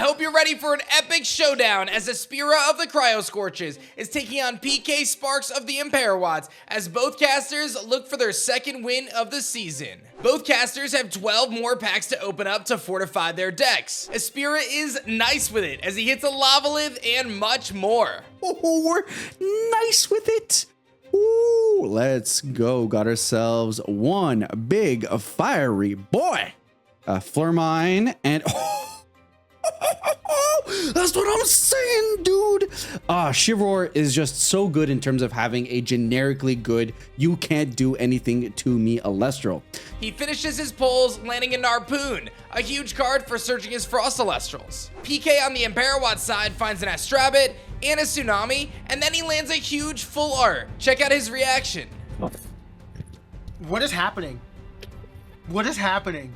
hope you're ready for an epic showdown as Espira of the Cryoscorches is taking on PKSparkxx of the Imperawatts as both casters look for their second win of the season. Both casters have 12 more packs to open up to fortify their decks. Espira is nice with it as he hits a Lavalith and much more. Oh, we're nice with it. Ooh, let's go. Got ourselves one big fiery boy. Flurmine and... That's what I'm saying, dude. Chivalry is just so good in terms of having a generically good, you can't do anything to me Elestral. He finishes his pulls landing a Narpoon, a huge card for searching his Frost Elestrals. PK on the Imperawatts side finds an Astrabit and a Tsunami, and then he lands a huge full art. Check out his reaction. What is happening? What is happening?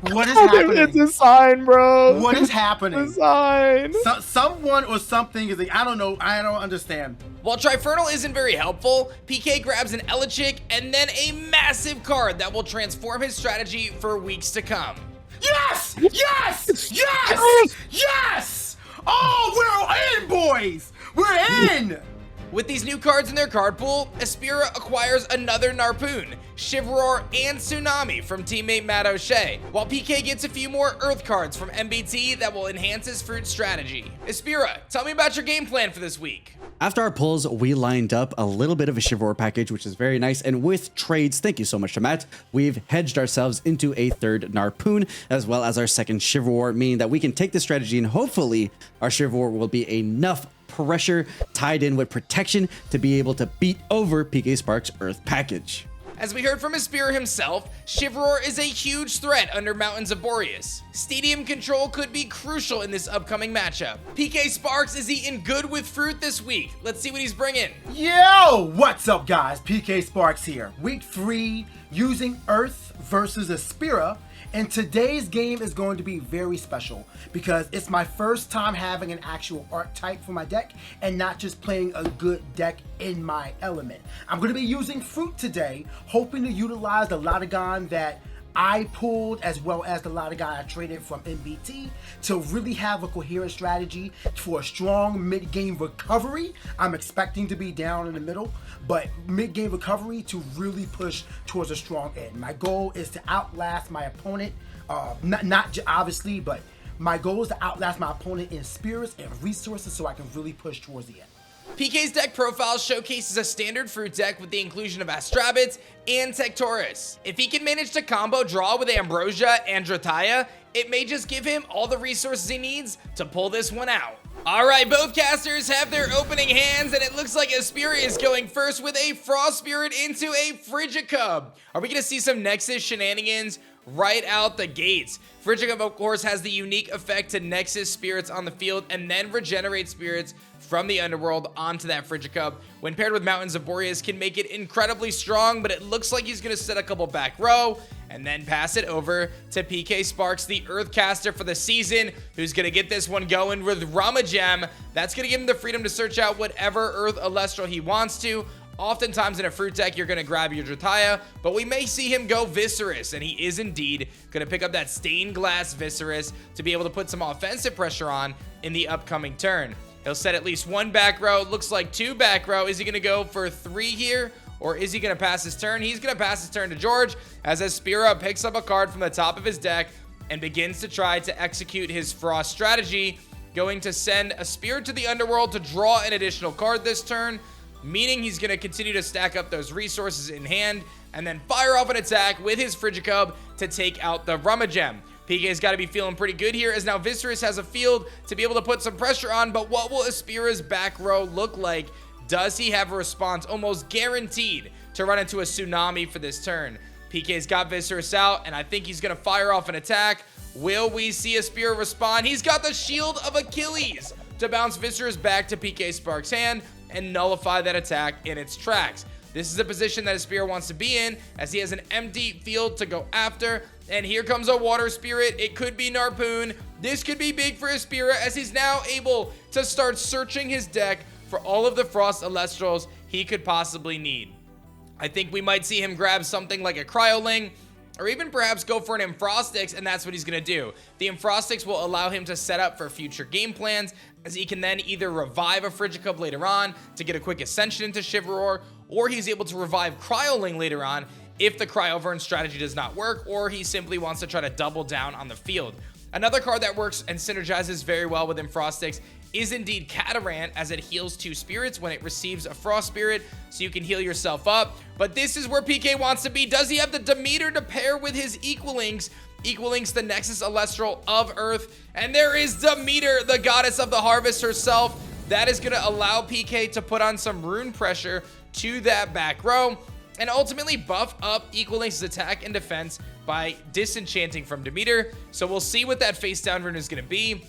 What is happening? It's a sign, bro. What is happening? It's a sign. Someone or something is like, I don't know. I don't understand. While Trifernal isn't very helpful, PK grabs an Elechic and then a massive card that will transform his strategy for weeks to come. Yes! Yes! Yes! Yes! Oh, we're in, boys! We're in! With these new cards in their card pool, Espira acquires another Narpoon, Chivalry, and Tsunami from teammate Matt O'Shea, while PK gets a few more Earth cards from MBT that will enhance his fruit strategy. Espira, tell me about your game plan for this week. After our pulls, we lined up a little bit of a Chivalry package, which is very nice. And with trades, thank you so much to Matt, we've hedged ourselves into a third Narpoon, as well as our second Chivalry, meaning that we can take this strategy and hopefully our Chivalry will be enough pressure tied in with protection to be able to beat over PKSparkxx Earth package. As we heard from Espira himself, Chivalry is a huge threat under Mountains of Boreas. Stadium control could be crucial in this upcoming matchup. PKSparkxx is eating good with fruit this week. Let's see what he's bringing. Yo, what's up, guys? PKSparkxx here. Week 3, using Earth versus Espira. And today's game is going to be very special because it's my first time having an actual archetype for my deck and not just playing a good deck in my element. I'm going to be using fruit today, hoping to utilize the Latagon that I pulled as well as the Latagon I traded from MBT to really have a coherent strategy for a strong mid-game recovery. I'm expecting to be down in the middle, but mid-game recovery to really push towards a strong end. My goal is to outlast my opponent, not obviously, but my goal is to outlast my opponent in spirits and resources so I can really push towards the end. PK's deck profile showcases a standard fruit deck with the inclusion of Astrabits and Tectorus. If he can manage to combo draw with Ambrosia and Drataya, it may just give him all the resources he needs to pull this one out. Alright, both casters have their opening hands, and it looks like Espira is going first with a Frost Spirit into a Frigicub. Are we going to see some Nexus shenanigans right out the gates? Frigicub, of course, has the unique effect to Nexus spirits on the field and then regenerate spirits from the underworld onto that Frigicub. When paired with Mountains of Boreas, can make it incredibly strong, but it looks like he's going to set a couple back row and then pass it over to PKSparkxx, the Earth caster for the season, who's going to get this one going with Ramagem. That's going to give him the freedom to search out whatever Earth Elestral he wants to. Oftentimes in a fruit deck, you're going to grab your Drataya, but we may see him go Viscerous, and he is indeed going to pick up that Stained Glass Viscerous to be able to put some offensive pressure on in the upcoming turn. He'll set at least one back row. Looks like 2 back row. Is he going to go for 3 here, or is he going to pass his turn? He's going to pass his turn to George as Espira picks up a card from the top of his deck and begins to try to execute his Frost strategy, going to send a Spirit to the Underworld to draw an additional card this turn, meaning he's going to continue to stack up those resources in hand and then fire off an attack with his Frigicub to take out the Ramagem. PK's got to be feeling pretty good here as now Viscerous has a field to be able to put some pressure on, but what will Espira's back row look like? Does he have a response? Almost guaranteed to run into a Tsunami for this turn. PK's got Viscerous out, and I think he's going to fire off an attack. Will we see Espira respond? He's got the Shield of Achilles to bounce Viscerous back to PKSparkxx's hand and nullify that attack in its tracks. This is a position that Espira wants to be in as he has an empty field to go after. And here comes a Water Spirit. It could be Narpoon. This could be big for Espira as he's now able to start searching his deck for all of the Frost Elestrals he could possibly need. I think we might see him grab something like a Kryoling or even perhaps go for an Frost, and that's what he's going to do. The Frost will allow him to set up for future game plans, as he can then either revive a Frigicub later on to get a quick ascension into Chivalroar, or he's able to revive Kryoling later on if the Cryovern strategy does not work, or he simply wants to try to double down on the field. Another card that works and synergizes very well with Frost is indeed Catarant, as it heals 2 spirits when it receives a Frost Spirit, so you can heal yourself up. But this is where PK wants to be. Does he have the Demeter to pair with his Equalings? Equalings, the Nexus Elestral of Earth. And there is Demeter, the goddess of the harvest herself. That is going to allow PK to put on some rune pressure to that back row, and ultimately buff up Equalings' attack and defense by disenchanting from Demeter. So we'll see what that face down rune is going to be.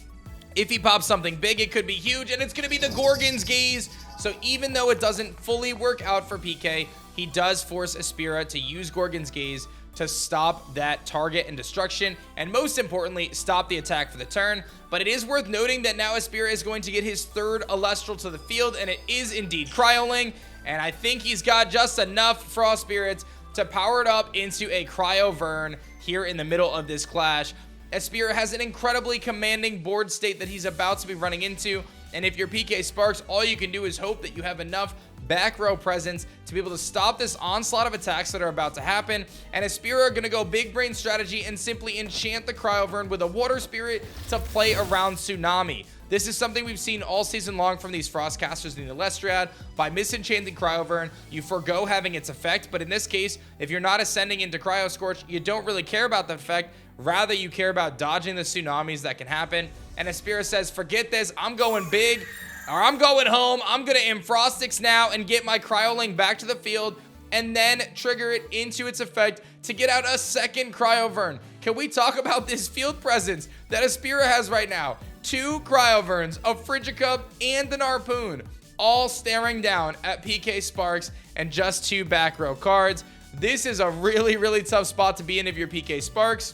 If he pops something big, it could be huge, and it's going to be the Gorgon's Gaze. So even though it doesn't fully work out for PK, he does force Espira to use Gorgon's Gaze to stop that target and destruction, and most importantly, stop the attack for the turn. But it is worth noting that now Espira is going to get his 3rd Elestral to the field, and it is indeed Kryoling, and I think he's got just enough Frost Spirits to power it up into a Cryovern here in the middle of this clash. Espira has an incredibly commanding board state that he's about to be running into, and if you're PKSparkxx, all you can do is hope that you have enough back row presence to be able to stop this onslaught of attacks that are about to happen. And Espira are going to go big brain strategy and simply enchant the Cryovern with a Water Spirit to play around Tsunami. This is something we've seen all season long from these Frostcasters in the Elestriad. By misenchanting Cryovern, you forgo having its effect, but in this case, if you're not ascending into Cryoscorch, you don't really care about the effect. Rather, you care about dodging the tsunamis that can happen. And Espira says, forget this, I'm going big, or I'm going home. I'm going to Frost now and get my Kryoling back to the field, and then trigger it into its effect to get out a 2nd Cryovern. Can we talk about this field presence that Espira has right now? 2 Cryoverns, a Frigicub, and an Harpoon, all staring down at PKSparkxx and just 2 back row cards. This is a really, really tough spot to be in if you're PKSparkxx.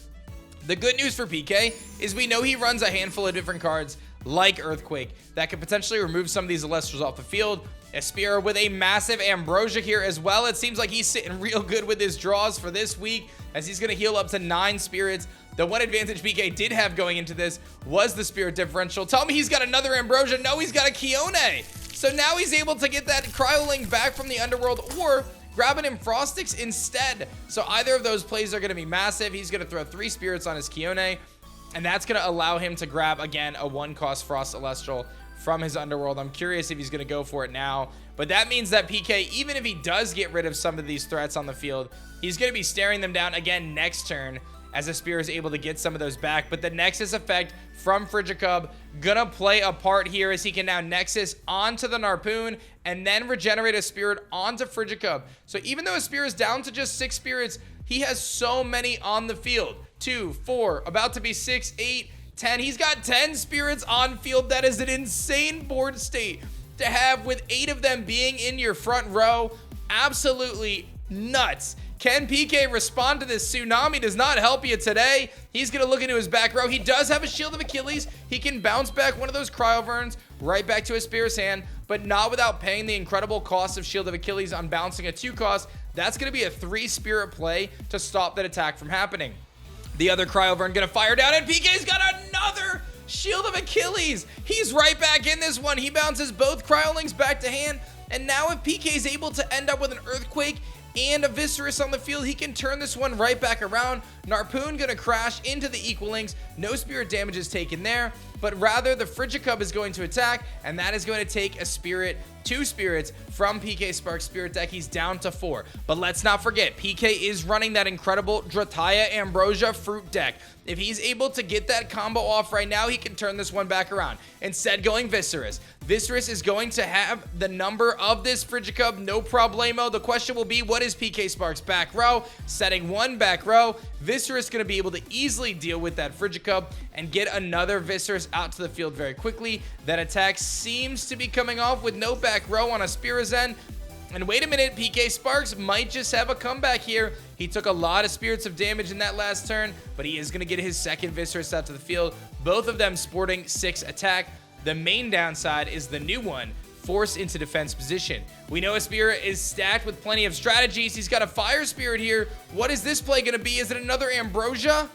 The good news for PK is we know he runs a handful of different cards like Earthquake that could potentially remove some of these Elestrals off the field. Espira with a massive Ambrosia here as well. It seems like he's sitting real good with his draws for this week, as he's going to heal up to 9 spirits. The one advantage PK did have going into this was the spirit differential. Tell me he's got another Ambrosia. No, he's got a Kione. So now he's able to get that Kryoling back from the underworld, or grabbing him Frostix instead. So either of those plays are going to be massive. He's going to throw 3 spirits on his Kione, and that's going to allow him to grab, again, a 1-cost Frost Celestial from his underworld. I'm curious if he's going to go for it now, but that means that PK, even if he does get rid of some of these threats on the field, he's going to be staring them down again next turn, as Espira is able to get some of those back. But the Nexus effect from Frigicub gonna play a part here, as he can now Nexus onto the Harpoon and then regenerate a spirit onto Frigicub. So even though Espira is down to just 6 spirits, he has so many on the field. 2, 4, about to be 6, 8, 10. He's got 10 spirits on field. That is an insane board state to have, with 8 of them being in your front row. Absolutely nuts. Can PK respond to this? Tsunami does not help you today. He's going to look into his back row. He does have a Shield of Achilles. He can bounce back one of those Cryoverns right back to his Espira's hand, but not without paying the incredible cost of Shield of Achilles on bouncing a 2-cost. That's going to be a 3 spirit play to stop that attack from happening. The other Cryovern going to fire down, and PK's got another Shield of Achilles. He's right back in this one. He bounces both Cryolings back to hand, and now if PK's able to end up with an Earthquake and a Viscerus on the field, he can turn this one right back around. Harpoon gonna crash into the Equalings. No spirit damage is taken there, but rather the Frigicub is going to attack, and that is going to take a spirit, 2 spirits from PKSparkxx spirit deck. He's down to 4. But let's not forget, PK is running that incredible Drataya Ambrosia fruit deck. If he's able to get that combo off right now, he can turn this one back around. Instead, going Viscerus. Viscerus is going to have the number of this Frigicub, no problemo. The question will be, what is PKSparkxx back row? Setting 1 back row. Viscerus going to be able to easily deal with that Frigicub and get another Viscerus out to the field very quickly. That attack seems to be coming off with no back row on Espira's end. And wait a minute, PKSparkxx might just have a comeback here. He took a lot of spirits of damage in that last turn, but he is going to get his second Viscerus out to the field. Both of them sporting 6 attack. The main downside is the new one forced into defense position. We know Espira is stacked with plenty of strategies. He's got a Fire Spirit here. What is this play going to be? Is it another Ambrosia?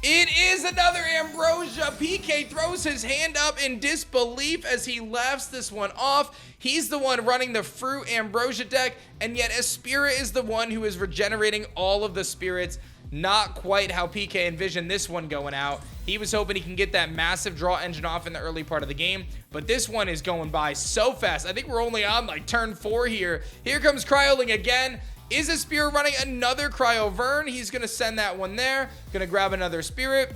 It is another Ambrosia. PK throws his hand up in disbelief as he laughs this one off. He's the one running the Fruit Ambrosia deck, and yet Espira is the one who is regenerating all of the spirits. Not quite how PK envisioned this one going out. He was hoping he can get that massive draw engine off in the early part of the game, but this one is going by so fast. I think we're only on like turn 4 here. Here comes Kryoling again. Is Espira running another Cryovern? He's going to send that one there. Going to grab another Spirit.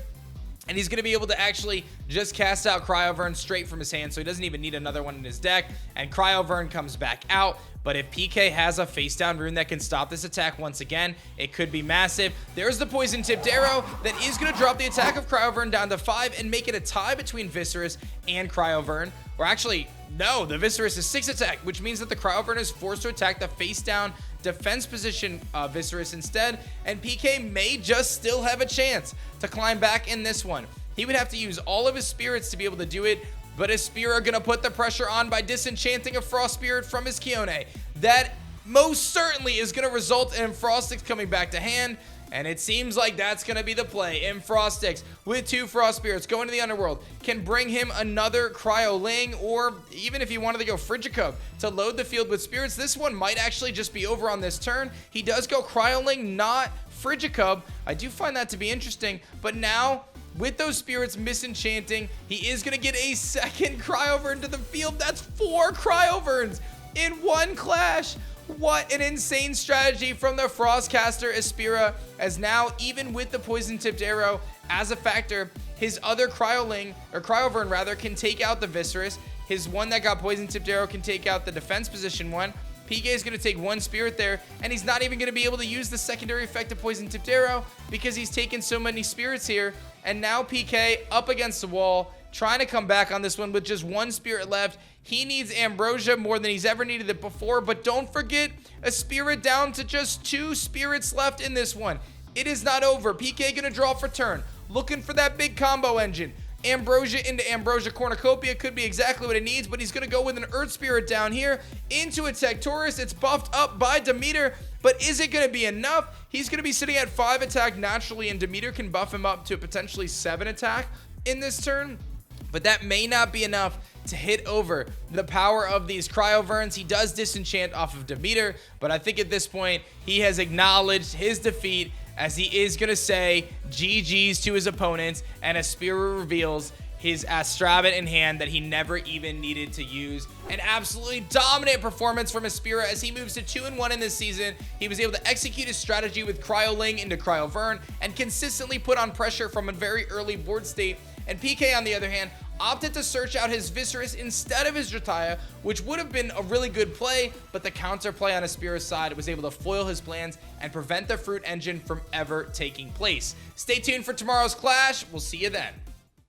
And he's going to be able to actually just cast out Cryovern straight from his hand, so he doesn't even need another one in his deck. And Cryovern comes back out. But if PK has a face-down rune that can stop this attack once again, it could be massive. There's the poison-tipped arrow that is going to drop the attack of Cryovern down to 5 and make it a tie between Viscerus and Cryovern. Or actually, no, the Viscerus is 6 attack, which means that the Cryovern is forced to attack the face-down defense position Viscerus instead, and PK may just still have a chance to climb back in this one. He would have to use all of his spirits to be able to do it, but Espira gonna put the pressure on by disenchanting a Frost Spirit from his Kyone. That most certainly is gonna result in FrostxX coming back to hand, and it seems like that's going to be the play. FrostxX with 2 Frost Spirits going to the Underworld can bring him another Kryoling, or even if he wanted to go Frigicub to load the field with spirits, this one might actually just be over on this turn. He does go Kryoling, not Frigicub. I do find that to be interesting, but now with those spirits misenchanting, he is going to get a second Cryovern to the field. That's 4 Cryoverns in one clash. What an insane strategy from the Frostcaster Espira, as now, even with the poison-tipped arrow as a factor, his other Kryoling, or Cryovern rather, can take out the Viscerus. His one that got poison-tipped arrow can take out the defense position one. PK is going to take 1 spirit there, and he's not even going to be able to use the secondary effect of poison-tipped arrow because he's taken so many spirits here. And now PK up against the wall, trying to come back on this one with just 1 spirit left. He needs Ambrosia more than he's ever needed it before, but don't forget, a spirit down to just 2 spirits left in this one. It is not over. PK gonna draw for turn, looking for that big combo engine. Ambrosia into Ambrosia Cornucopia could be exactly what it needs, but he's gonna go with an Earth Spirit down here into a Tectorus. It's buffed up by Demeter, but is it gonna be enough? He's gonna be sitting at 5 attack naturally, and Demeter can buff him up to potentially 7 attack in this turn, but that may not be enough to hit over the power of these Cryoverns. He does disenchant off of Demeter, but I think at this point, he has acknowledged his defeat, as he is going to say GG's to his opponents, and Espira reveals his Astrabit in hand that he never even needed to use. An absolutely dominant performance from Espira as he moves to 2-1 in this season. He was able to execute his strategy with Kryoling into Cryovern and consistently put on pressure from a very early board state. And PK, on the other hand, opted to search out his Viscerus instead of his Drataya, which would have been a really good play, but the counter play on Espira's side was able to foil his plans and prevent the Fruit Engine from ever taking place. Stay tuned for tomorrow's clash. We'll see you then.